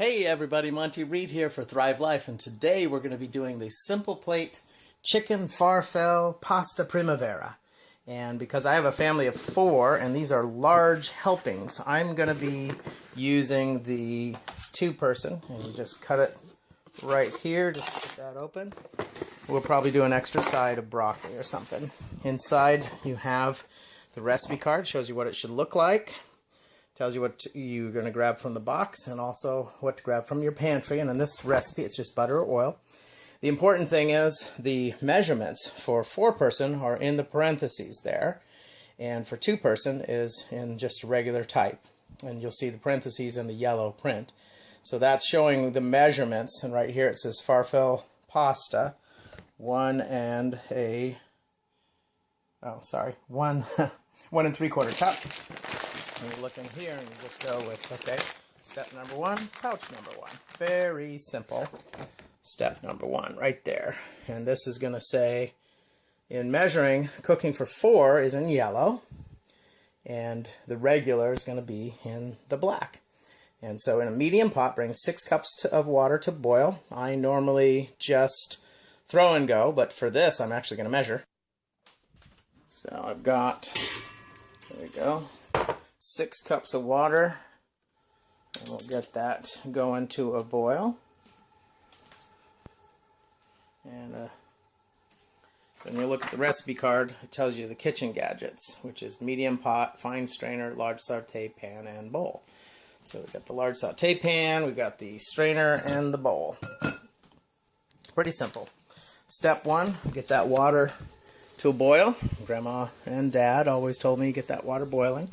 Hey everybody, Monty Reed here for Thrive Life, and today we're going to be doing the Simple Plate Chicken Farfalle Pasta Primavera. And because I have a family of 4, and these are large helpings, I'm going to be using the 2-person, and you just cut it right here, just get that open. We'll probably do an extra side of broccoli or something. Inside you have the recipe card, shows you what it should look like. Tells you what you're going to grab from the box and also what to grab from your pantry. And in this recipe, it's just butter or oil. The important thing is the measurements for 4-person are in the parentheses there, and for 2-person is in just regular type. And you'll see the parentheses in the yellow print. So that's showing the measurements, and right here it says Farfalle pasta, 1 and 1 3/4 cup. And you look in here and you just go with, okay, step number 1, pouch number 1. Very simple. Step number 1 right there. And this is going to say, in measuring, cooking for 4 is in yellow, and the regular is going to be in the black. And so in a medium pot, bring 6 cups of water to boil. I normally just throw and go, but for this I'm actually going to measure. So I've got, there we go, 6 cups of water, and we'll get that going to a boil. And when you look at the recipe card, it tells you the kitchen gadgets, which is medium pot, fine strainer, large saute pan, and bowl. So we've got the large saute pan, we've got the strainer, and the bowl. Pretty simple. Step 1, get that water to a boil. Grandma and Dad always told me to get that water boiling.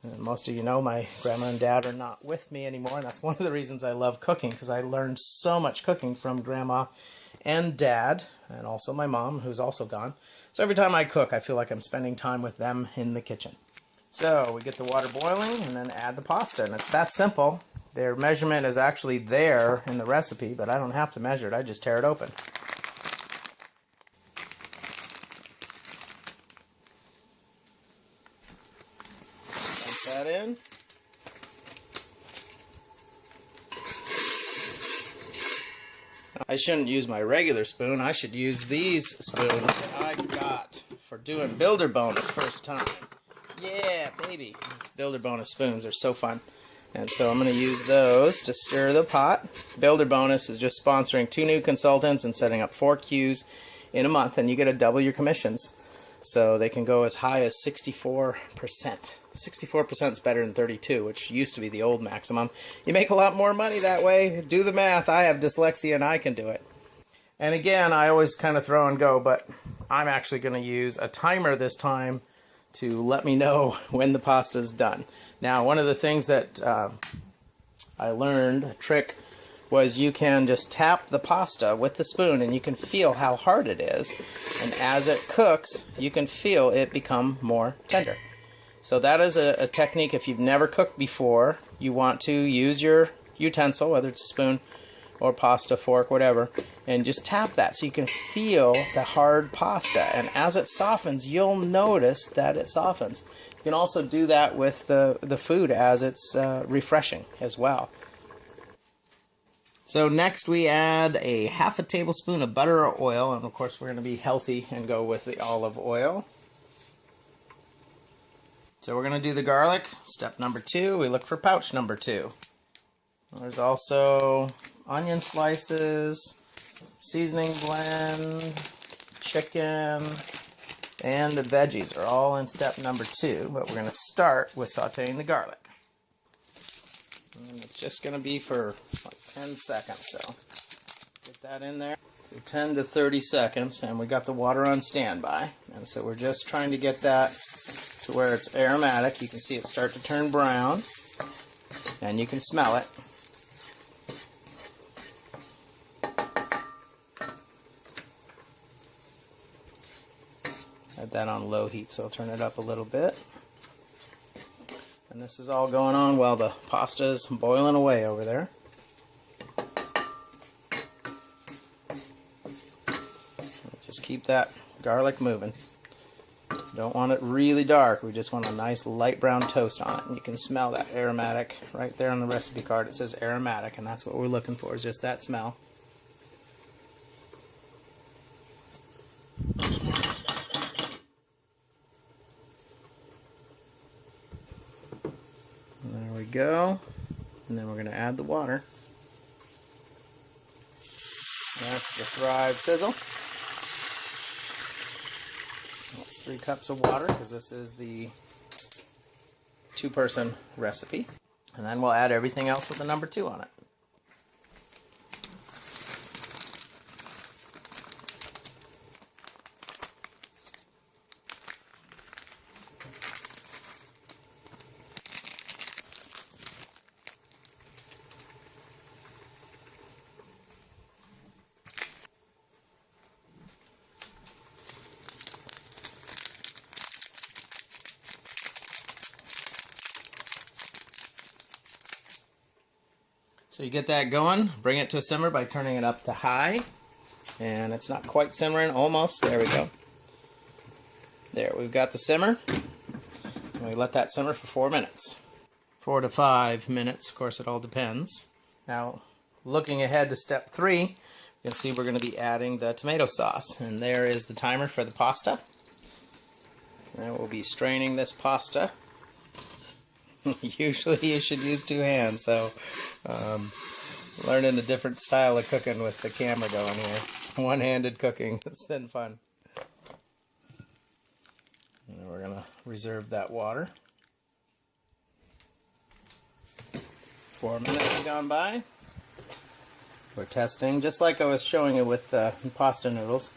And most of you know my grandma and dad are not with me anymore, and that's one of the reasons I love cooking, because I learned so much cooking from Grandma and Dad, and also my mom, who's also gone. So every time I cook, I feel like I'm spending time with them in the kitchen. So we get the water boiling and then add the pasta, and it's that simple. Their measurement is actually there in the recipe, but I don't have to measure it, I just tear it open. That in. I shouldn't use my regular spoon. I should use these spoons that I got for doing Builder Bonus first time. Yeah, baby. These Builder Bonus spoons are so fun. And so I'm going to use those to stir the pot. Builder Bonus is just sponsoring 2 new consultants and setting up 4 queues in a month, and you get to double your commissions. So they can go as high as 64%. 64% is better than 32, which used to be the old maximum. You make a lot more money that way. Do the math. I have dyslexia and I can do it. And again, I always kind of throw and go, but I'm actually going to use a timer this time to let me know when the pasta is done. Now, one of the things that I learned, a trick, was you can just tap the pasta with the spoon and you can feel how hard it is. And as it cooks, you can feel it become more tender. So that is a technique. If you've never cooked before, you want to use your utensil, whether it's a spoon or pasta fork, whatever, and just tap that so you can feel the hard pasta. And as it softens, you'll notice that it softens. You can also do that with the food as it's refreshing as well. So next we add a ½ tablespoon of butter or oil, and of course we're going to be healthy and go with the olive oil. So we're going to do the garlic. Step number 2, we look for pouch number 2. There's also onion slices, seasoning blend, chicken, and the veggies are all in step number 2, but we're going to start with sauteing the garlic. And it's just going to be for like 10 seconds, so get that in there. So 10 to 30 seconds, and we got the water on standby. And so we're just trying to get that to where it's aromatic. You can see it start to turn brown, and you can smell it. Had that on low heat, so I'll turn it up a little bit. And this is all going on while the pasta is boiling away over there. Just keep that garlic moving. Don't want it really dark. We just want a nice light brown toast on it. And you can smell that aromatic right there on the recipe card. It says aromatic, and that's what we're looking for, is just that smell. There we go. And then we're going to add the water. That's the Thrive Sizzle. That's 3 cups of water, because this is the 2-person recipe. And then we'll add everything else with the number 2 on it. So you get that going, bring it to a simmer by turning it up to high. And it's not quite simmering, almost. There we go. There, we've got the simmer. And we let that simmer for 4 minutes. 4 to 5 minutes, of course it all depends. Now, looking ahead to step 3, you can see we're going to be adding the tomato sauce. And there is the timer for the pasta. And we'll be straining this pasta. Usually you should use 2 hands, so learning a different style of cooking with the camera going here. One-handed cooking. It's been fun. And we're going to reserve that water. 4 minutes have gone by. We're testing, just like I was showing you with the pasta noodles.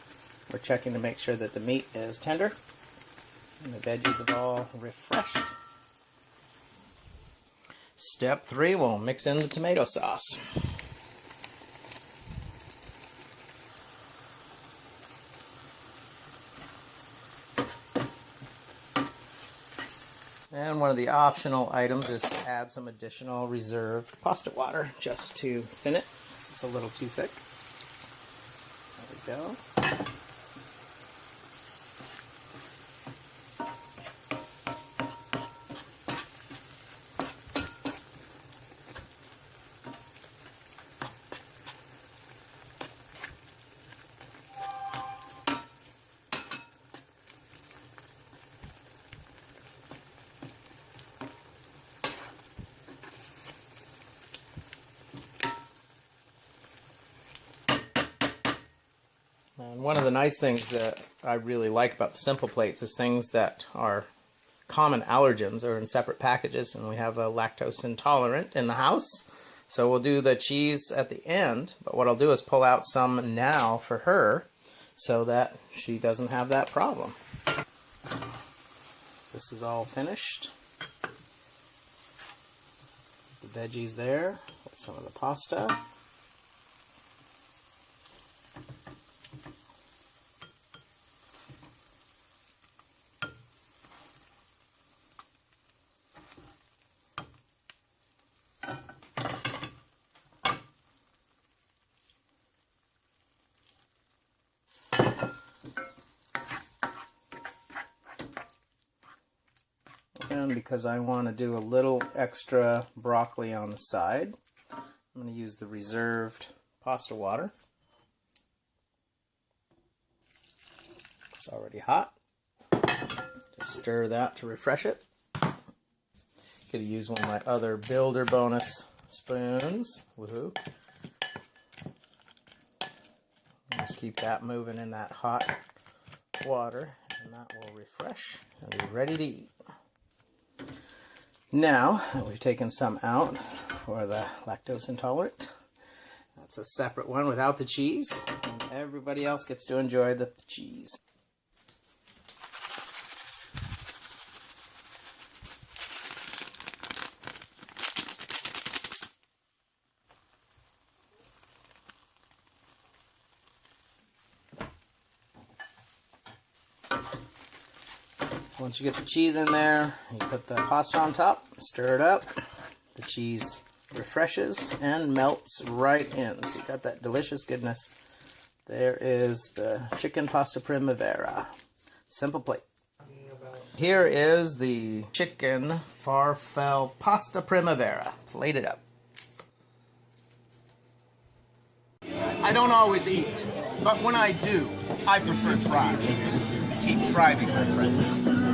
We're checking to make sure that the meat is tender and the veggies have all refreshed. Step 3, we'll mix in the tomato sauce. And one of the optional items is to add some additional reserved pasta water just to thin it, so it's a little too thick. There we go. And one of the nice things that I really like about the Simple Plates is things that are common allergens are in separate packages, and we have a lactose intolerant in the house. So we'll do the cheese at the end, but what I'll do is pull out some now for her so that she doesn't have that problem. This is all finished. The veggies there, with some of the pasta. And because I want to do a little extra broccoli on the side, I'm going to use the reserved pasta water. It's already hot. Just stir that to refresh it. Could use one of my other Builder Bonus spoons. Woohoo! Just keep that moving in that hot water, and that will refresh and be ready to eat. Now that we've taken some out for the lactose intolerant, that's a separate one without the cheese, and everybody else gets to enjoy the cheese. Once you get the cheese in there, you put the pasta on top, stir it up. The cheese refreshes and melts right in. So you got that delicious goodness. There is the chicken pasta Primavera. Simple Plate. Here is the chicken Farfalle pasta Primavera. Plated up. I don't always eat, but when I do, I prefer thrive. Keep thriving, my friends.